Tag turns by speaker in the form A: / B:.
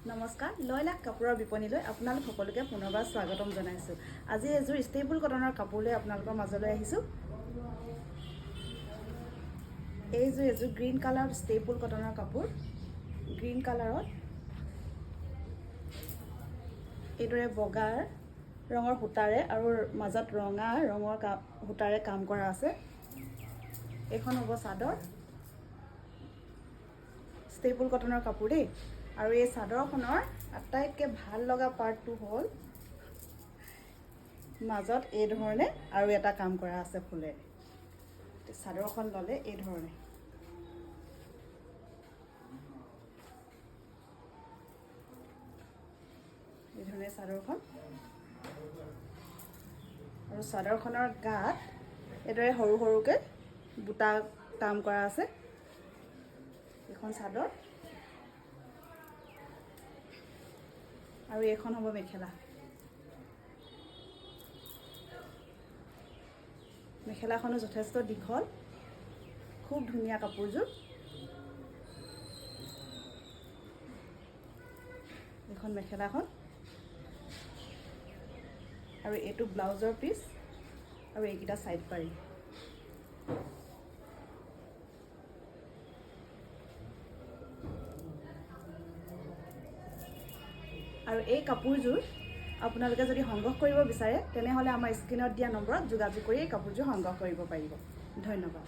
A: নমস্কাৰ, লয়লাখ কাপোৰৰ বিপণীলৈ আপোনালোক সকলোকে পুনৰবাৰ স্বাগতম জনাইছোঁ। আজি এযোৰ ষ্টেপুল কটনৰ কাপোৰ লৈ আপোনালোকৰ মাজলৈ আহিছোঁ। এইযোৰ এযোৰ গ্ৰীণ কালাৰৰ ষ্টেপুল কটনৰ কাপোৰ। গ্ৰীণ কালাৰত এইদৰে বগা ৰঙৰ সূতাৰে আৰু মাজত ৰঙা ৰঙৰ সূতাৰে কাম কৰা আছে। এইখন হ'ব চাদৰ। ষ্টেপুল কটনৰ কাপোৰ দেই। আৰু এই চাদৰখনৰ আটাইতকৈ ভাল লগা পাৰ্টটো হ'ল মাজত এই ধৰণে আৰু এটা কাম কৰা আছে ফুলেৰে। চাদৰখন ল'লে এই ধৰণে চাদৰখন, আৰু চাদৰখনৰ গাত এইদৰে সৰু সৰুকৈ বুটা কাম কৰা আছে। এইখন চাদৰ আৰু এইখন হ'ব মেখেলা। মেখেলাখনো যথেষ্ট দীঘল, খুব ধুনীয়া কাপোৰযোৰ। এইখন মেখেলাখন আৰু এইটো ব্লাউজৰ পিচ আৰু এইকেইটা ছাইড পাৰি। আৰু এই কাপোৰযোৰ আপোনালোকে যদি সংগ্ৰহ কৰিব বিচাৰে তেনেহ'লে আমাৰ স্ক্ৰীনত দিয়া নম্বৰত যোগাযোগ কৰি এই কাপোৰযোৰ সংগ্ৰহ কৰিব পাৰিব। ধন্যবাদ।